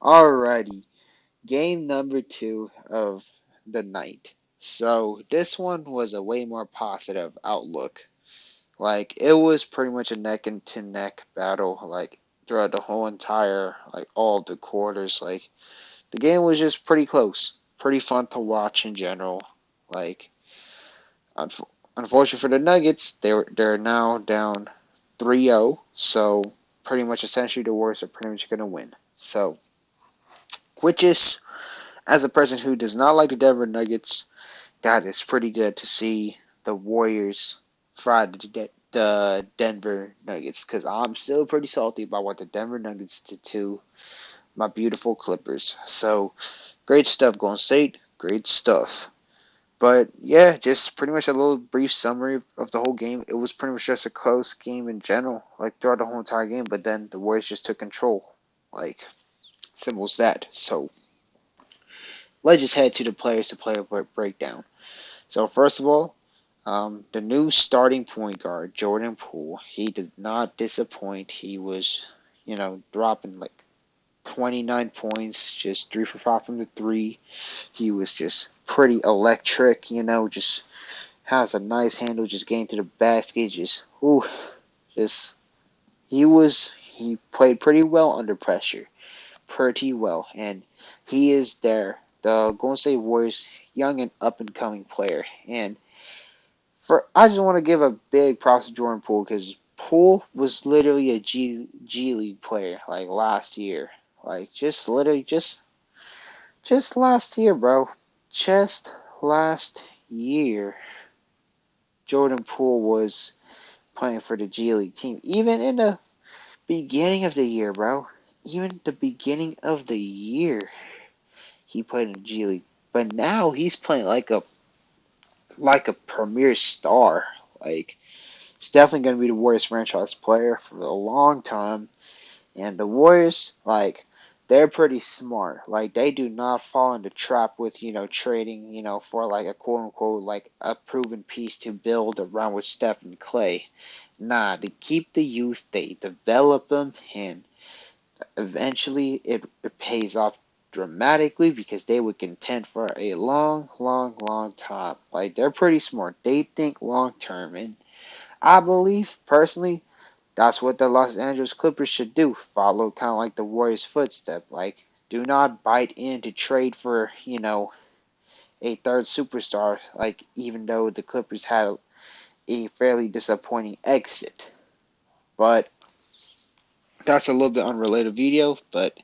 Alrighty, game number two of the night. So this one was a way more positive outlook. Like it was pretty much a neck and to neck battle. Like throughout the whole entire, like all the quarters. Like the game was just pretty close, pretty fun to watch in general. Like unf- unfortunately for the Nuggets, they're now down 3-0. So pretty much essentially the Warriors are pretty much gonna win. So which is as a person who does not like the Denver Nuggets, that is pretty good to see the Warriors fry the Denver Nuggets because I'm still pretty salty about what the Denver Nuggets did to my beautiful Clippers. So great stuff, Golden State. Great stuff. But yeah, just pretty much a little brief summary of the whole game. It was pretty much just a close game in general, like throughout the whole entire game. But then the Warriors just took control. Like simple as that. So let's just head to the players to player breakdown. So first of all, the new starting point guard, Jordan Poole, he did not disappoint. He was, dropping like 29 points, just 3 for 5 from the three. He was just pretty electric, just has a nice handle, just getting to the basket, just he played pretty well under pressure, pretty well, and he is the Golden State Warriors young and up and coming player, and I just want to give a big props to Jordan Poole because Poole was literally a G League player like last year, like just literally just last year, bro, just last year. Jordan Poole was playing for the G League team, even in the beginning of the year, bro. Even the beginning of the year, he played in the G League, but now he's playing like a premier star, like. He's definitely going to be the Warriors franchise player for a long time. And the Warriors, like, they're pretty smart. Like, they do not fall into trap with, trading, for like a quote unquote, like a proven piece to build around with Steph and Clay. Nah, they keep the youth, they develop them, and eventually it pays off dramatically because they would contend for a long, long, long time. Like, they're pretty smart. They think long term. And I believe, personally, that's what the Los Angeles Clippers should do. Follow kind of like the Warriors' footstep. Like, do not bite in to trade for, a third superstar. Like, even though the Clippers had a fairly disappointing exit. But that's a little bit unrelated video. But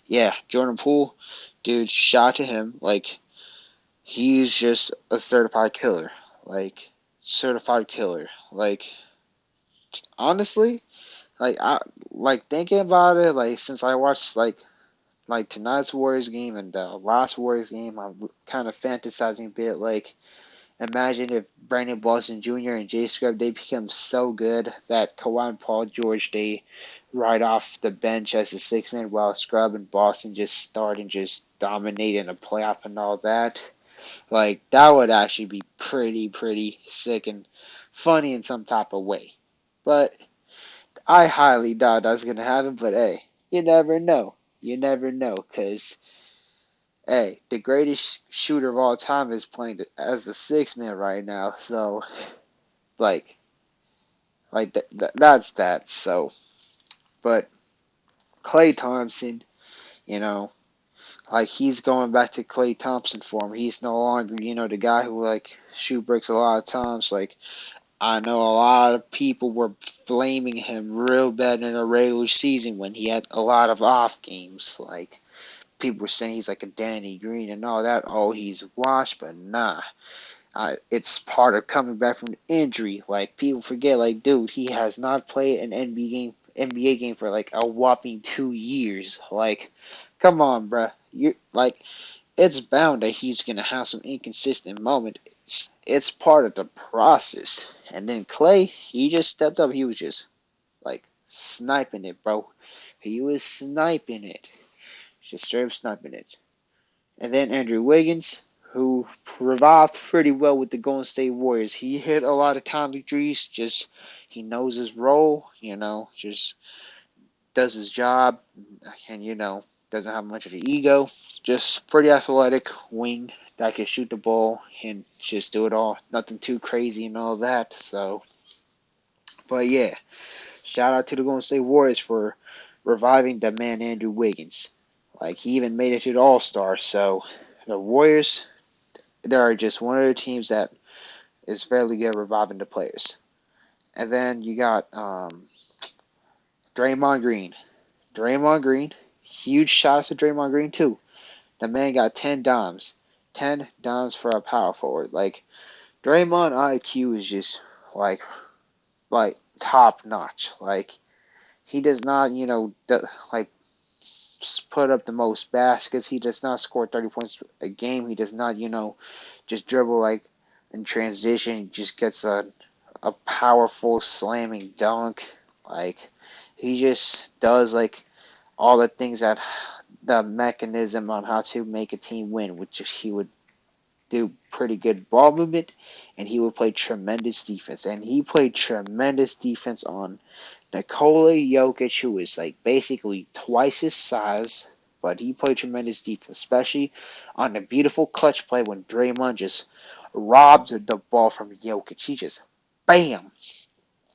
yeah, Jordan Poole, dude, shout to him. Like, he's just a certified killer. Like, certified killer. Like, honestly, like thinking about it, like since I watched like tonight's Warriors game and the last Warriors game, I'm kind of fantasizing a bit. Like, imagine if Brandon Boston Jr. and Jay Scrub they become so good that Kawhi and Paul George they ride off the bench as a 6 man while Scrub and Boston just start and just dominate in a playoff and all that. Like that would actually be pretty sick and funny in some type of way. But I highly doubt that's gonna happen, but hey, you never know. You never know, cause hey, the greatest shooter of all time is playing as the 6 man right now. So like, that's that. So, but Klay Thompson, you know, like he's going back to Klay Thompson form. He's no longer, the guy who like shoot bricks a lot of times. Like I know a lot of people were flaming him real bad in the regular season when he had a lot of off games. Like, people were saying he's like a Danny Green and all that. Oh, he's washed, but nah. It's part of coming back from the injury. Like, people forget, like, dude, he has not played an NBA game for like a whopping 2 years. Like, come on, bruh. You like it's bound that he's gonna have some inconsistent moments. It's part of the process. And then Clay, he just stepped up. He was just like sniping it, bro. He was sniping it, just straight up sniping it. And then Andrew Wiggins, who revived pretty well with the Golden State Warriors. He hit a lot of timely threes. Just he knows his role. Just does his job, and doesn't have much of an ego, just pretty athletic wing that can shoot the ball and just do it all. Nothing too crazy and all that. So, but yeah, shout out to the Golden State Warriors for reviving the man Andrew Wiggins. Like he even made it to the All Star. So the Warriors, they are just one of the teams that is fairly good at reviving the players. And then you got Draymond Green. Draymond Green, huge shots to Draymond Green too. The man got 10 dimes. 10 dimes for a power forward. Like, Draymond IQ is just, like top notch. Like, he does not, like, put up the most baskets. He does not score 30 points a game. He does not, just dribble, like, in transition. He just gets a powerful slamming dunk. Like, he just does, like, all the things that the mechanism on how to make a team win, which he would do pretty good ball movement, and he would play tremendous defense. And he played tremendous defense on Nikola Jokic, who is like basically twice his size, but he played tremendous defense, especially on the beautiful clutch play when Draymond just robbed the ball from Jokic. He just bam.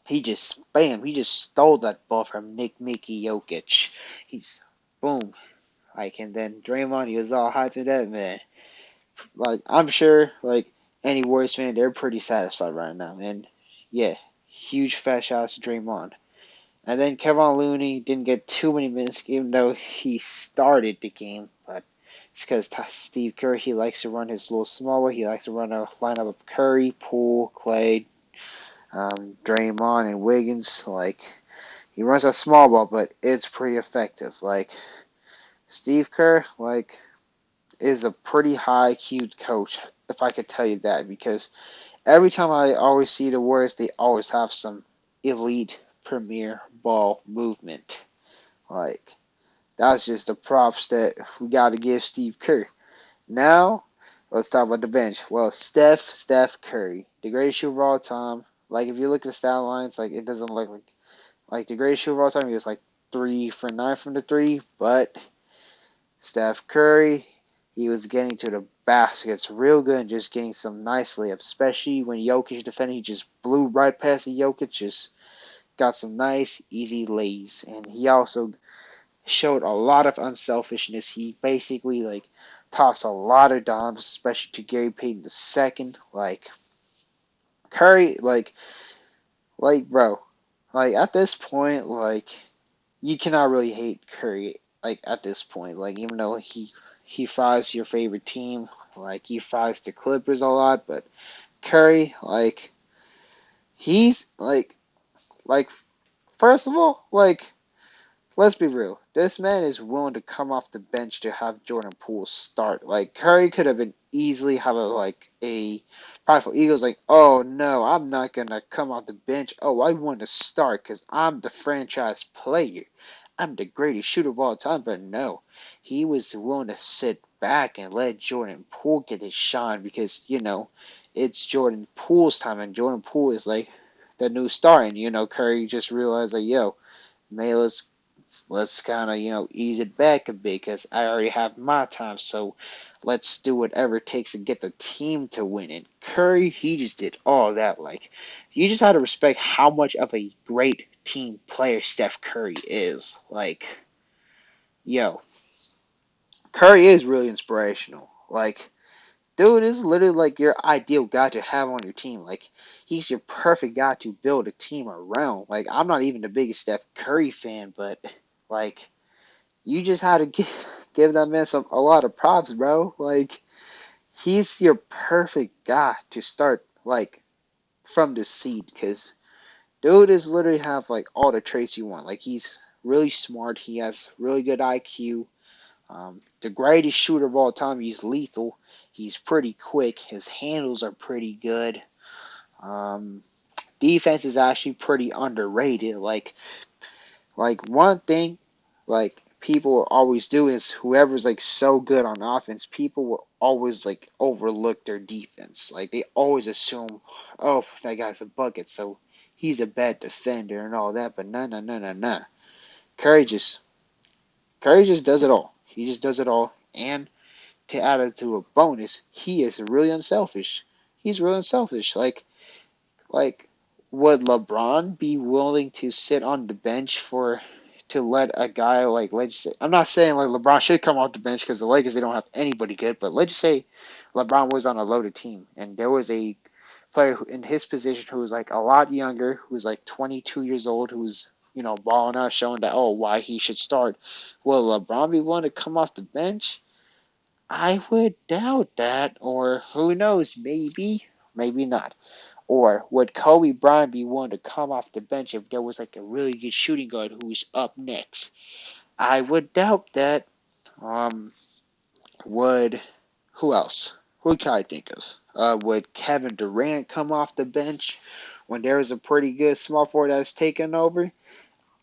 He just stole that ball from Mickey Jokic. He's boom. Like, and then Draymond, he was all hyped to that, man. Like, I'm sure, like, any Warriors fan, they're pretty satisfied right now. And, yeah, huge fat shots to Draymond. And then Kevin Looney didn't get too many minutes, even though he started the game. But it's because Steve Kerr, he likes to run his little small way. He likes to run a lineup of Curry, Poole, Clay, Draymond, and Wiggins. Like, he runs a small ball, but it's pretty effective. Like, Steve Kerr, like, is a pretty high IQ coach, if I could tell you that, because every time I always see the Warriors, they always have some elite premier ball movement. Like, that's just the props that we got to give Steve Kerr. Now, let's talk about the bench. Well, Steph Curry, the greatest shooter of all time. Like, if you look at the stat lines, like, it doesn't look like the greatest shooter of all time. He was like 3 for 9 from the three, but Steph Curry, he was getting to the baskets real good and just getting some nice layups, especially when Jokic defended. He just blew right past the Jokic, just got some nice, easy lays. And he also showed a lot of unselfishness. He basically, like, tossed a lot of dimes, especially to Gary Payton II. Like, Curry, bro, like, at this point, like, you cannot really hate Curry, like, at this point. Like, even though he fries your favorite team, like, he fries the Clippers a lot, but Curry, like, he's, like, first of all, like, let's be real. This man is willing to come off the bench to have Jordan Poole start. Like, Curry could have been easily have a prideful ego's like, oh no, I'm not gonna come off the bench. Oh, I want to start because I'm the franchise player. I'm the greatest shooter of all time. But no, he was willing to sit back and let Jordan Poole get his shine because, it's Jordan Poole's time, and Jordan Poole is like the new star. And, Curry just realized, like, yo, man, let's kind of, ease it back a bit because I already have my time. So let's do whatever it takes to get the team to win. And Curry, he just did all that. Like, you just have to respect how much of a great team player Steph Curry is. Like, yo, Curry is really inspirational. Like, dude is literally like your ideal guy to have on your team. Like, he's your perfect guy to build a team around. Like, I'm not even the biggest Steph Curry fan, but, like, you just had to give that man a lot of props, bro. Like, he's your perfect guy to start, like, from the seed, because dude is literally have, like, all the traits you want. Like, he's really smart. He has really good IQ. The greatest shooter of all time. He's lethal. He's pretty quick. His handles are pretty good. Defense is actually pretty underrated. Like one thing, like, people will always do is whoever's like so good on offense, people will always like overlook their defense. Like, they always assume, oh, that guy's a bucket, so he's a bad defender and all that. But no. Curry just does it all. He just does it all. And to add it to a bonus, he is really unselfish. He's really unselfish. Like, would LeBron be willing to sit on the bench for to let a guy like, let's just say, I'm not saying like LeBron should come off the bench because the Lakers they don't have anybody good, but let's just say LeBron was on a loaded team and there was a player in his position who was like a lot younger, who was like 22 years old, who's balling out, showing that why he should start. Will LeBron be willing to come off the bench? I would doubt that, or who knows, maybe, maybe not. Or would Kobe Bryant be willing to come off the bench if there was like a really good shooting guard who's up next? I would doubt that. Um, would who else? Who can I think of? Would Kevin Durant come off the bench when there is a pretty good small forward that's taken over?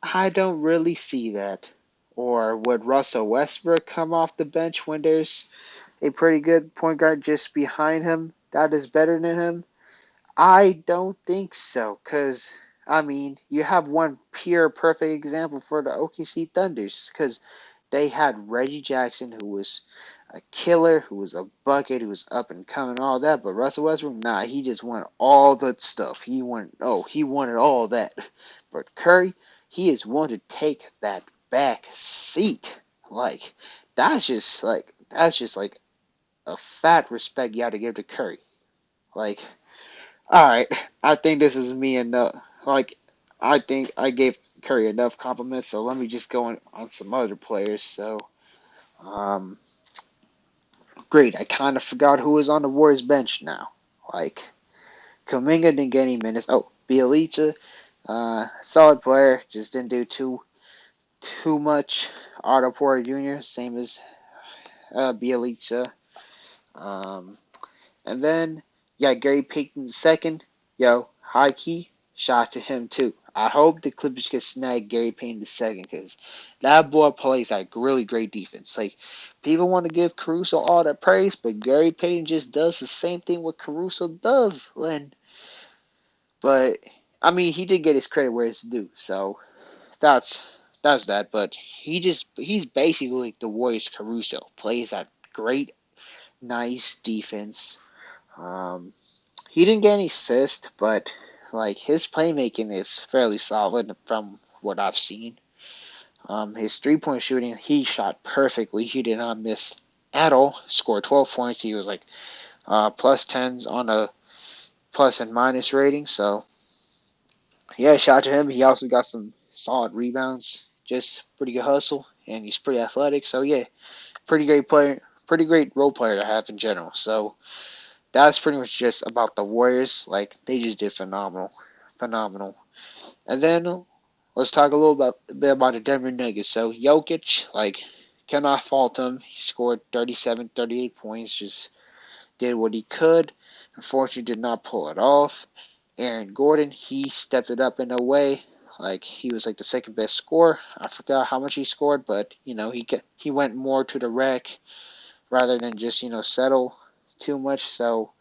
I don't really see that. Or would Russell Westbrook come off the bench when there's a pretty good point guard just behind him that is better than him? I don't think so, because, I mean, you have one pure perfect example for the OKC Thunders, because they had Reggie Jackson, who was a killer, who was a bucket, who was up and coming, all that, but Russell Westbrook, nah, he just wanted all that stuff. He wanted all that. But Curry, he is willing to take that back seat. Like, that's just like a fat respect you have to give to Curry. Like, all right, I think this is me enough. Like, I think I gave Curry enough compliments, so let me just go on some other players. So, um, great. I kind of forgot who was on the Warriors bench now. Like, Kuminga didn't get any minutes. Oh, Bielitsa, solid player, just didn't do too much. Otto Porter Jr., same as Bielitsa. Um, And then, yeah, Gary Payton second. Yo, high key, shot to him too. I hope the Clippers can snag Gary Payton the second because that boy plays like really great defense. Like, people want to give Caruso all that praise, but Gary Payton just does the same thing what Caruso does. But I mean, he did get his credit where it's due. So that's that. But he's basically like the Warriors Caruso. Plays that great, nice defense. Um, he didn't get any assists, but like his playmaking is fairly solid from what I've seen. His 3-point shooting, he shot perfectly. He did not miss at all. Scored 12 points. He was like plus 10s on a plus and minus rating. So yeah, shout out to him. He also got some solid rebounds. Just pretty good hustle, and he's pretty athletic. So yeah, pretty great player, pretty great role player to have in general. So that's pretty much just about the Warriors. Like, they just did phenomenal. Phenomenal. And then let's talk a little bit about the Denver Nuggets. So Jokic, like, cannot fault him. He scored 37, 38 points, just did what he could. Unfortunately, did not pull it off. Aaron Gordon, he stepped it up in a way. Like, he was like the second best scorer. I forgot how much he scored, but he went more to the rack rather than just settle too much. So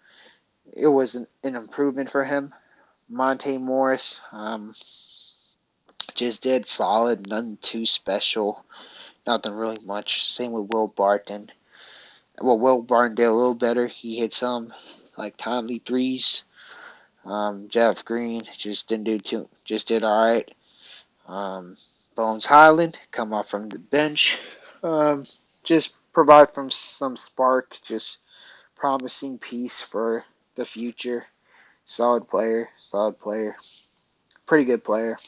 it was an improvement for him. Monte Morris just did solid, nothing too special, nothing really much. Same with Will Barton. Well, Will Barton did a little better. He hit some like timely threes. Jeff Green just didn't do too, just did all right. Bones Highland come off from the bench, just provide from some spark, just promising piece for the future. Solid player, pretty good player.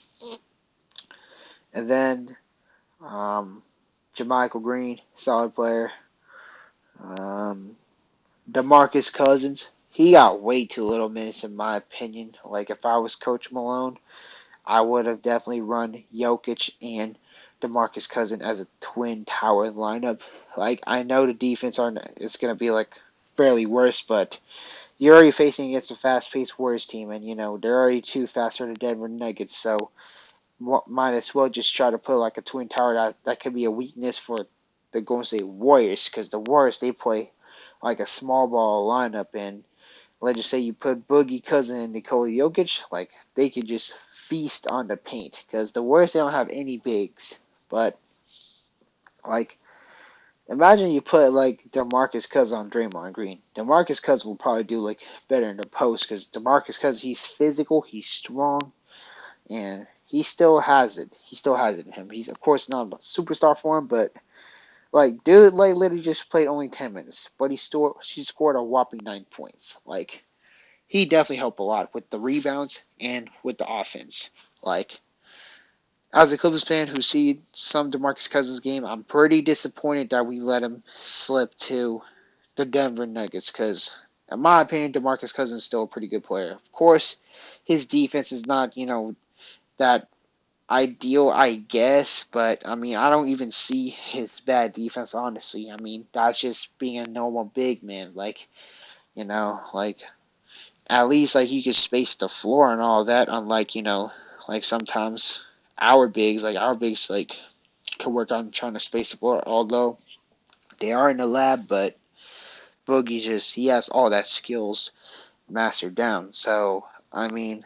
And then Jermichael Green, solid player. Um, Demarcus Cousins, he got way too little minutes in my opinion. Like, if I was Coach Malone, I would have definitely run Jokic and Demarcus Cousins as a twin tower lineup. Like, I know the defense it's gonna be like fairly worse, but you're already facing against a fast-paced Warriors team, and they're already too fast for the Denver Nuggets, so might as well just try to put like a twin tower that could be a weakness for the Golden State Warriors, because the Warriors they play like a small ball lineup, and let's just say you put Boogie Cousin and Nikola Jokic, like they could just feast on the paint, because the Warriors they don't have any bigs, but like Imagine you put like Demarcus Cousins on Draymond Green. Demarcus Cousins will probably do like better in the post because Demarcus Cousins, he's physical, he's strong, and he still has it. He still has it in him. He's of course not a superstar for him, but like dude, like literally just played only 10 minutes, but she scored a whopping 9 points. Like he definitely helped a lot with the rebounds and with the offense. Like as a Clippers fan who see some Demarcus Cousins game, I'm pretty disappointed that we let him slip to the Denver Nuggets because, in my opinion, Demarcus Cousins is still a pretty good player. Of course, his defense is not, that ideal, I guess, but I mean, I don't even see his bad defense, honestly. I mean, that's just being a normal big man. Like, like at least like he could space the floor and all that, unlike, like sometimes our bigs like can work on trying to space the floor, although they are in the lab, but Boogie's just he has all that skills mastered down. So I mean,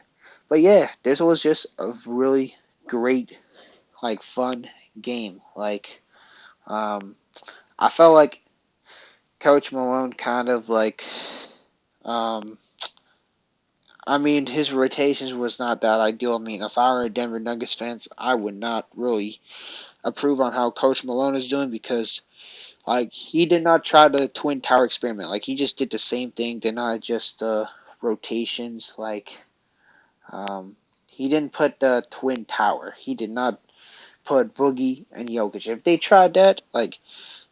but yeah, this was just a really great, like fun game. Like I felt like Coach Malone kind of like um I mean his rotations was not that ideal. I mean if I were a Denver Nuggets fans, I would not really approve on how Coach Malone is doing because like he did not try the twin tower experiment. Like he just did the same thing, did not adjust rotations. Like he didn't put the twin tower. He did not put Boogie and Jokic. If they tried that, like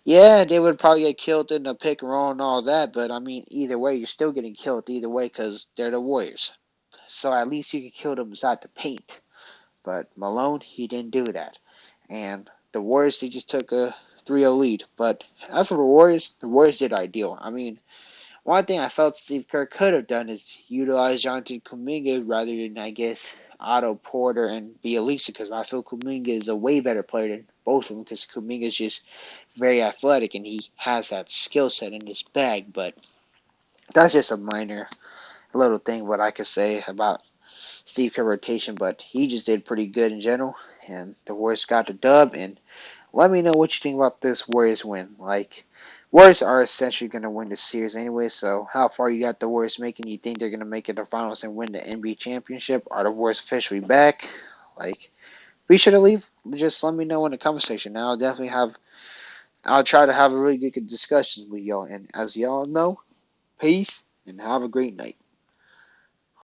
yeah, they would probably get killed in the pick and roll and all that. But I mean, either way, you're still getting killed either way because they're the Warriors. So at least you could kill them inside the paint. But Malone, he didn't do that. And the Warriors, they just took a 3-0 lead. But as for the Warriors did ideal. I mean, one thing I felt Steve Kerr could have done is utilize Jonathan Kuminga rather than, I guess, Otto Porter and Bielisa because I feel Kuminga is a way better player than both of them because Kuminga is just very athletic and he has that skill set in his bag. But that's just a minor little thing what I could say about Steve Kerr rotation. But he just did pretty good in general, and the Warriors got the dub. And let me know what you think about this Warriors win. Like, Warriors are essentially going to win the series anyway, so how far you got the Warriors making? You think they're going to make it to the finals and win the NBA championship? Are the Warriors officially back? Like, be sure to leave. Just let me know in the comment section. I'll try to have a really good discussion with y'all. And as y'all know, peace and have a great night.